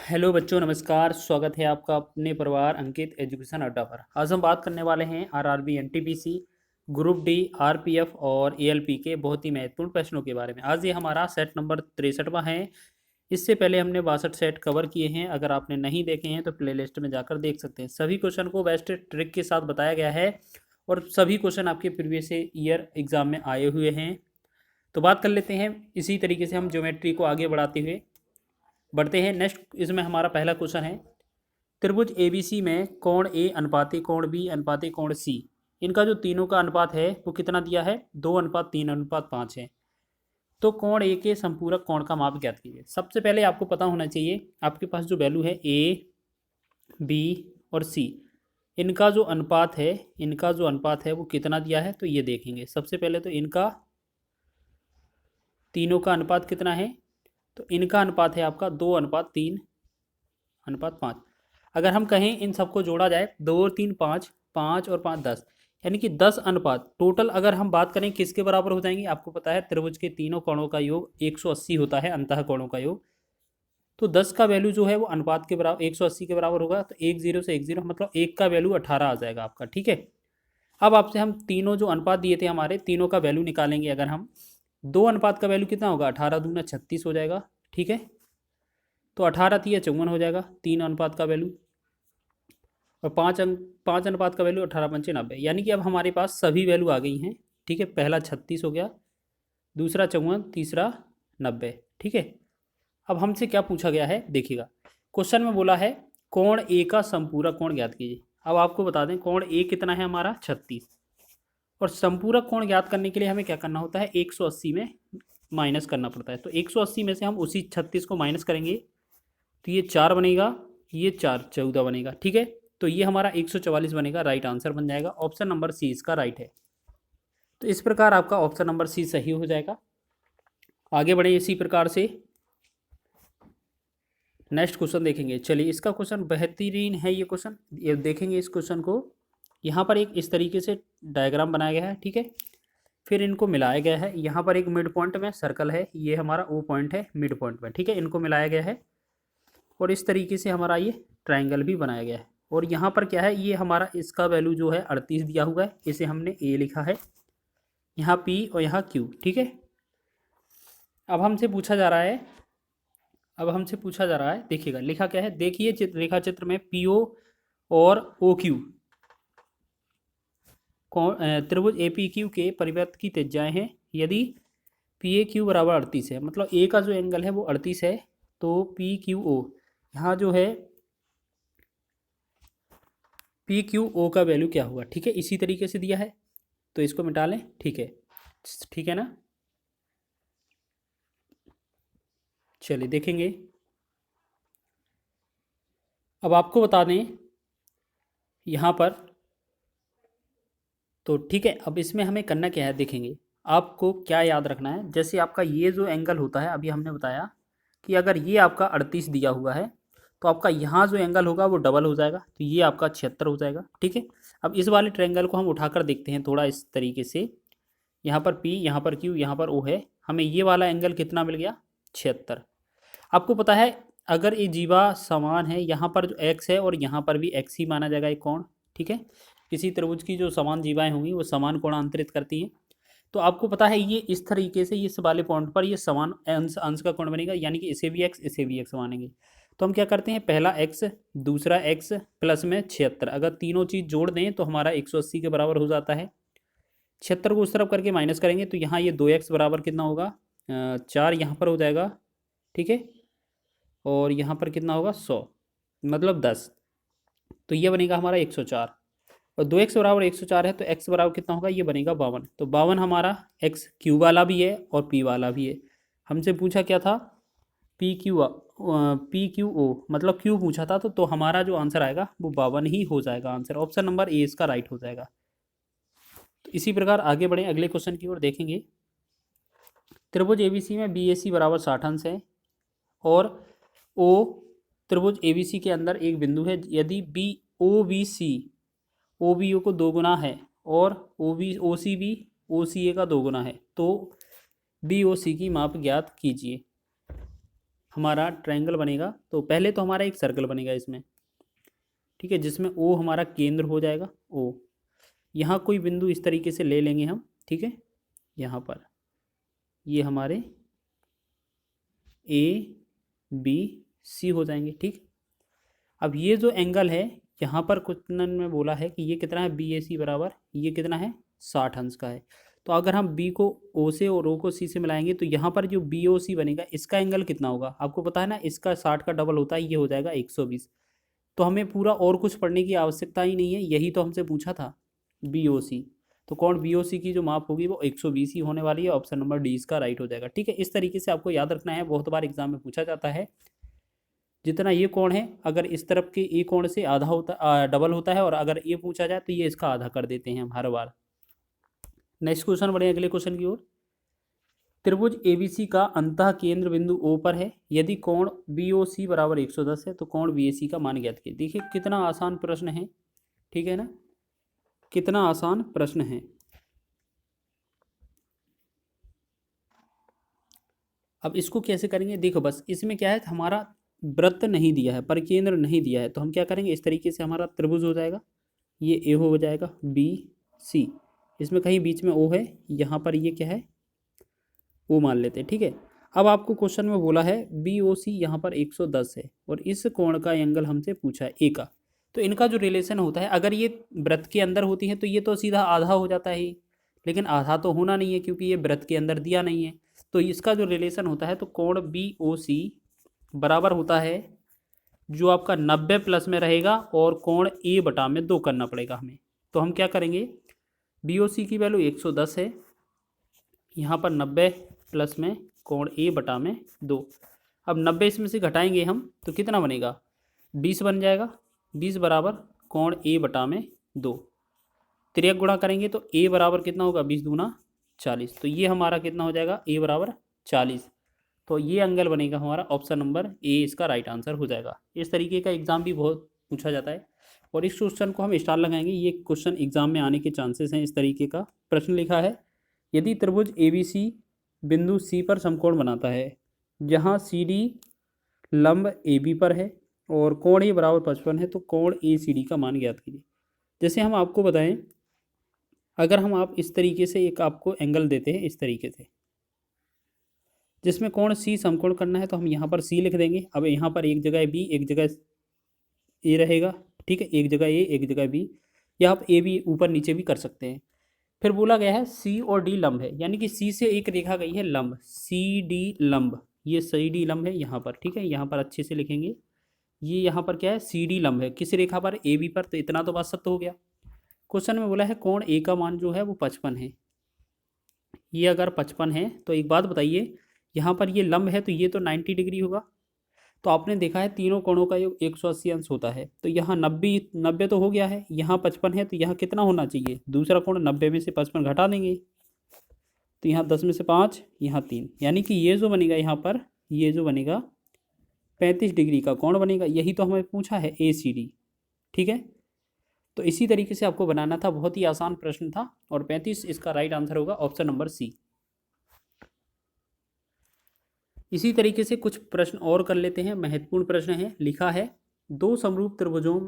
Hello बच्चों, नमस्कार। स्वागत है आपका अपने परिवार अंकित एजुकेशन अड्डा पर। आज हम बात करने वाले हैं RRB, NTPC, group D, RPF और एएलपी के बहुत ही महत्वपूर्ण प्रश्नों के बारे में। आज ये हमारा सेट नंबर 63वां है। इससे पहले हमने 62 सेट कवर किए हैं। अगर आपने नहीं देखे हैं तो प्लेलिस्ट में जाकर देख सकते हैं। सभी क्वेश्चन को बेस्ट ट्रिक के साथ बताया गया है और सभी क्वेश्चन आपके प्रीवियस ईयर एग्जाम में आए हुए हैं। तो बात कर लेते हैं इसी तरीके से हम ज्योमेट्री को आगे बढ़ते हैं। नेक्स्ट इसमें हमारा पहला क्वेश्चन है, त्रिभुज एबीसी में कोण ए अनुपाती कोण बी अनुपाती कोण सी, इनका जो तीनों का अनुपात है वो कितना दिया है? 2:3:5 है। तो कोण ए के संपूरक कोण का माप ज्ञात कीजिए। सबसे पहले आपको पता होना चाहिए आपके पास जो वैल्यू है ए, बी और सी, इनका जो अनुपात है वो कितना दिया है। तो ये देखेंगे। सबसे पहले तो इनका तीनों का अनुपात कितना है? तो इनका अनुपात है आपका 2:3:5। अगर हम कहें इन सबको जोड़ा जाए 2 3 5, 5 और 5 10, यानी कि 10 अनुपात टोटल। अगर हम बात करें किसके बराबर हो जाएंगे, आपको पता है त्रिभुज के तीनों कोणों का योग 180 होता है, अंतः कोणों का योग। तो 10 का वैल्यू जो है वो अनुपात के बराबर 180 के बराबर होगा। तो 10 से 10 मतलब 1 का वैल्यू 18 आ जाएगा आपका। ठीक है। अब आपसे हम तीनों जो अनुपात दिए थे हमारे, तीनों का वैल्यू निकालेंगे। अगर हम 2 अनुपात का वैल्यू कितना होगा? 18 दूना 36 हो जाएगा। ठीक है। तो 18 3 54 हो जाएगा 3 अनुपात का वैल्यू। और 5 अनुपात का वैल्यू 18 × 5 = 90, यानी कि अब हमारे पास सभी वैल्यू आ गई हैं। ठीक है। पहला 36 हो गया, दूसरा 54, तीसरा 90। ठीक है। अब हमसे क्या पूछा गया है देखिएगा। क्वेश्चन में बोला है कोण ए का संपूरक कोण ज्ञात कीजिए। अब आपको बता दें कोण ए कितना है हमारा? 36। और संपूरक कोण ज्ञात करने के लिए हमें क्या करना होता है? 180 में माइनस करना पड़ता है। तो 180 में से हम उसी 36 को माइनस करेंगे तो ये 4 बनेगा, ये 4 14 बनेगा। ठीक है। तो ये हमारा 144 बनेगा, राइट आंसर बन जाएगा। ऑप्शन नंबर सी इसका राइट है। तो इस प्रकार आपका ऑप्शन नंबर सी सही हो जाएगा। आगे बढ़े इसी प्रकार से नेक्स्ट क्वेश्चन देखेंगे। चलिए, इसका क्वेश्चन बेहतरीन है। ये क्वेश्चन ये देखेंगे। इस क्वेश्चन को यहाँ पर एक इस तरीके से डायग्राम बनाया गया है। ठीक है। फिर इनको मिलाया गया है। यहाँ पर एक मिड पॉइंट में सर्कल है, ये हमारा ओ पॉइंट है मिड पॉइंट में। ठीक है। इनको मिलाया गया है और इस तरीके से हमारा ये ट्राइंगल भी बनाया गया है। और यहाँ पर क्या है, ये हमारा इसका वैल्यू जो है 38 दिया हुआ है, इसे हमने ए लिखा है, यहाँ पी और यहाँ क्यू। ठीक है। अब हमसे पूछा जा रहा है देखिएगा लिखा क्या है। देखिए रेखा चित्र में पी ओ और ओ क्यू त्रिभुज ए पी क्यू के परिवर्त की त्रिज्याएं हैं। यदि पी ए क्यू बराबर 38 है, मतलब ए का जो एंगल है वो 38 है, तो पी क्यू ओ यहाँ जो है पी क्यू ओ का वैल्यू क्या होगा? ठीक है। इसी तरीके से दिया है तो इसको मिटा लें। ठीक है। ठीक है ना। चलिए देखेंगे। अब आपको बता दें यहाँ पर, तो ठीक है। अब इसमें हमें करना क्या है देखेंगे। आपको क्या याद रखना है, जैसे आपका ये जो एंगल होता है, अभी हमने बताया कि अगर ये आपका 38 दिया हुआ है तो आपका यहाँ जो एंगल होगा वो डबल हो जाएगा, तो ये आपका 76 हो जाएगा। ठीक है। अब इस वाले ट्रायंगल को हम उठाकर देखते हैं थोड़ा इस तरीके से। यहाँ पर P, यहाँ पर Q, यहाँ पर O है। हमें ये वाला एंगल कितना मिल गया? 76। आपको पता है अगर ये जीवा समान है, यहाँ पर जो x है और यहाँ पर भी x ही माना जाएगा एक कोण। ठीक है। किसी त्रिभुज की जो समान जीवाएं होंगी वो समान कोणांतरित करती हैं। तो आपको पता है ये इस तरीके से इस वाले पॉइंट पर ये समान अंश अंश का कोण बनेगा, यानी कि इसे भी x मानेंगे। तो हम क्या करते हैं, पहला x दूसरा x प्लस में 76, अगर तीनों चीज़ जोड़ दें तो हमारा 180 के बराबर हो जाता है। 76 को उस तरफ करके माइनस करेंगे तो यहाँ ये 2x बराबर कितना होगा? 4 यहाँ पर हो जाएगा। ठीक है। और यहाँ पर कितना होगा? 100 मतलब 10, तो ये बनेगा हमारा 104। और 2x बराबर 104 है तो x बराबर कितना होगा? ये बनेगा 52। तो 52 हमारा x क्यू वाला भी है और p वाला भी है। हमसे पूछा क्या था? पी क्यू ओ, मतलब क्यू पूछा था। तो हमारा जो आंसर आएगा वो 52 ही हो जाएगा। आंसर ऑप्शन नंबर ए इसका राइट हो जाएगा। तो इसी प्रकार आगे बढ़े अगले क्वेश्चन की ओर देखेंगे। त्रिभुज एबीसी में बी ए सी बराबर 60 अंश है और ओ त्रिभुज एबीसी के अंदर एक बिंदु है। यदि B O B C O B O को 2 गुना है और ओ सी बी ओ सी ए का 2 गुना है, तो बी ओ सी की माप ज्ञात कीजिए। हमारा ट्रायंगल बनेगा, तो पहले तो हमारा एक सर्कल बनेगा इसमें, ठीक है, जिसमें ओ हमारा केंद्र हो जाएगा। ओ यहाँ कोई बिंदु इस तरीके से ले लेंगे हम, ठीक है, यहाँ पर ये हमारे ए बी सी हो जाएंगे, ठीक। अब ये जो एंगल है यहाँ पर क्वेश्चन में बोला है कि ये कितना है, बी ए सी बराबर ये कितना है 60 अंश का है। तो अगर हम बी को ओ से और ओ को सी से मिलाएंगे तो यहाँ पर जो बी ओ सी बनेगा इसका एंगल कितना होगा, आपको पता है ना, इसका 60 का डबल होता है, ये हो जाएगा 120। तो हमें पूरा और कुछ पढ़ने की आवश्यकता ही नहीं है, यही तो हमसे पूछा था बी ओ सी। तो कौन बी ओ सी की जो माप होगी वो 120 ही होने वाली है। ऑप्शन नंबर डी इसका राइट हो जाएगा, ठीक है। इस तरीके से आपको याद रखना है, बहुत बार एग्जाम में पूछा जाता है। जितना ये कोण है, अगर इस तरफ के ए कोण से आधा होता डबल होता है, और अगर ये पूछा जाए तो ये इसका आधा कर देते हैं हम हर बार। नेक्स्ट क्वेश्चन बढ़े अगले क्वेश्चन की ओर। त्रिभुज एबीसी का अंतः केंद्र बिंदु ओ पर है, यदि कोण बीओसी बराबर 110 है तो कोण बीएसी का मान ज्ञात कीजिए। देखिए कितना आसान प्रश्न है, ठीक है ना, कितना आसान प्रश्न है। अब इसको कैसे करेंगे, देखो बस इसमें क्या है, हमारा वृत्त नहीं दिया है, परिकेंद्र नहीं दिया है, तो हम क्या करेंगे, इस तरीके से हमारा त्रिभुज हो जाएगा, ये ए हो जाएगा, बी सी, इसमें कहीं बीच में ओ है, यहाँ पर ये क्या है, ओ मान लेते हैं, ठीक है। अब आपको क्वेश्चन में बोला है बी ओ सी यहाँ पर 110 है और इस कोण का एंगल हमसे पूछा है ए का। तो इनका जो रिलेशन होता है, अगर ये वृत्त के अंदर होती है तो ये तो सीधा आधा हो जाता है, लेकिन आधा तो होना नहीं है क्योंकि ये वृत्त के अंदर दिया नहीं है। तो इसका जो रिलेशन होता है, तो कोण बी ओ सी बराबर होता है जो आपका 90 प्लस में रहेगा और कोण ए बटा में 2 करना पड़ेगा हमें। तो हम क्या करेंगे, बी ओ सी की वैल्यू 110 है, यहाँ पर 90 प्लस में कोण ए बटा में 2। अब 90 इसमें से घटाएंगे हम तो कितना बनेगा, 20 बन जाएगा। 20 बराबर कोण ए बटा में 2, तिर्यक गुणा करेंगे तो ए बराबर कितना होगा, 20 दूना 40। तो ये हमारा कितना हो जाएगा, ए बराबर 40। तो ये एंगल बनेगा हमारा, ऑप्शन नंबर ए इसका राइट आंसर हो जाएगा। इस तरीके का एग्जाम भी बहुत पूछा जाता है और इस क्वेश्चन को हम स्टार लगाएंगे, ये क्वेश्चन एग्जाम में आने के चांसेस हैं। इस तरीके का प्रश्न लिखा है, यदि त्रिभुज एबीसी बिंदु सी पर समकोण बनाता है, जहाँ सी डी लंब ए बी पर है और कोण ए बराबर 55 है, तो कोण ए सी डी का मान ज्ञात कीजिए। जैसे हम आपको बताएं, अगर हम आप इस तरीके से एक आपको एंगल देते हैं इस तरीके से, जिसमें कोण सी समकोण करना है, तो हम यहाँ पर सी लिख देंगे। अब यहाँ पर एक जगह बी एक जगह ए रहेगा, ठीक है, एक जगह ए एक जगह बी, या आप ए बी ऊपर नीचे भी कर सकते हैं। फिर बोला गया है सी और डी लंब है, यानी कि सी से एक रेखा गई है लंब, सी डी लंब, ये सी डी लंब है यहाँ पर, ठीक है, यहाँ पर अच्छे से लिखेंगे। ये यहाँ पर क्या है, सी डी लंब है, किस रेखा पर, ए बी पर। तो इतना तो बात सत्य हो गया। क्वेश्चन में बोला है कोण ए का मान जो है वो 55 है। ये अगर 55 है तो एक बात बताइए, यहाँ पर ये लंब है तो ये तो 90 डिग्री होगा। तो आपने देखा है तीनों कोणों का योग 180 अंश होता है, तो यहाँ 90 तो हो गया है, यहाँ 55 है, तो यहाँ कितना होना चाहिए, दूसरा कोण 90 में से 55 घटा देंगे, तो यहाँ 10 में से 5, यहाँ 3, यानी कि ये जो बनेगा यहाँ पर, ये जो बनेगा 35 डिग्री का कोण बनेगा। यही तो हमें पूछा है ए सी डी, ठीक है। तो इसी तरीके से आपको बनाना था, बहुत ही आसान प्रश्न था और 35 इसका राइट आंसर होगा, ऑप्शन नंबर सी। इसी तरीके से कुछ प्रश्न और कर लेते हैं, महत्वपूर्ण प्रश्न है। लिखा है दो समरूप त्रिभुजों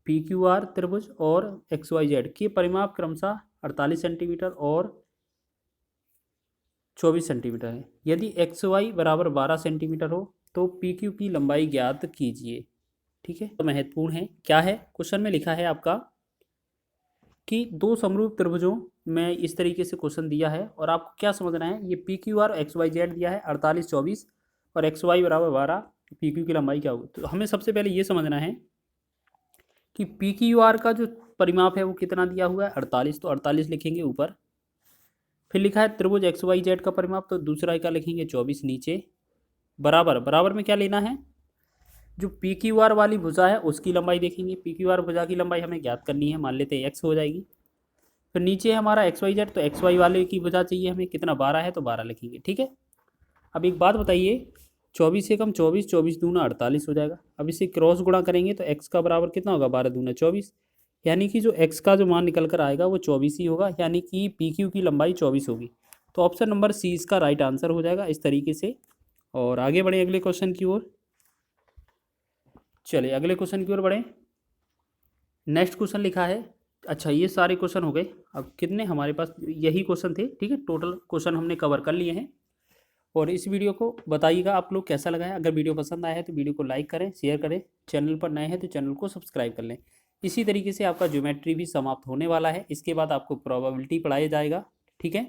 पी क्यू आर त्रिभुज और एक्स वाई जेड के परिमाप क्रमशः 48 सेंटीमीटर और 24 सेंटीमीटर है। यदि एक्स वाई बराबर 12 सेंटीमीटर हो तो पी क्यू की लंबाई ज्ञात कीजिए, ठीक है। तो महत्वपूर्ण है, क्या है, क्वेश्चन में लिखा है आपका कि दो समरूप त्रिभुजों में इस तरीके से क्वेश्चन दिया है और आपको क्या समझना है, ये P Q R X Y Z दिया है 48 24 और एक्स वाई बराबर 12, पी क्यू की लंबाई क्या होगी। तो हमें सबसे पहले ये समझना है कि पी क्यू आर का जो परिमाप है वो कितना दिया हुआ है, 48, तो 48 लिखेंगे ऊपर। फिर लिखा है त्रिभुज एक्स वाई जेड का परिमाप, तो दूसरा का लिखेंगे 24 नीचे, बराबर, बराबर में क्या लेना है, जो पी क्यू आर वाली भुजा है उसकी लंबाई देखेंगे। पी क्यू आर भुजा की लंबाई हमें ज्ञात करनी है, मान लेते हैं एक्स हो जाएगी। फिर नीचे हमारा एक्स वाई जेड, तो एक्स वाई वाले की भुजा चाहिए हमें, कितना 12 है तो 12 लिखेंगे, ठीक है। अब एक बात बताइए, 24 से कम 24, 24 दूना 48 हो जाएगा। अब इसे क्रॉस गुणा करेंगे तो एक्स का बराबर कितना होगा, 12 दूना 24, यानी कि जो एक्स का जो मान निकल कर आएगा वो 24 ही होगा, यानी कि पी क्यू की लंबाई 24 होगी। तो ऑप्शन नंबर सी इसका राइट आंसर हो जाएगा। इस तरीके से और आगे बढ़े अगले क्वेश्चन की ओर। चलिए अगले क्वेश्चन की ओर बढ़ें। नेक्स्ट क्वेश्चन लिखा है, अच्छा ये सारे क्वेश्चन हो गए। अब कितने हमारे पास यही क्वेश्चन थे, ठीक है, टोटल क्वेश्चन हमने कवर कर लिए हैं। और इस वीडियो को बताइएगा आप लोग कैसा लगा है। अगर वीडियो पसंद आया है तो वीडियो को लाइक करें, शेयर करें, चैनल पर नए हैं तो चैनल को सब्सक्राइब कर लें। इसी तरीके से आपका ज्योमेट्री भी समाप्त होने वाला है। इसके बाद आपको प्रोबेबिलिटी पढ़ाया जाएगा, ठीक है।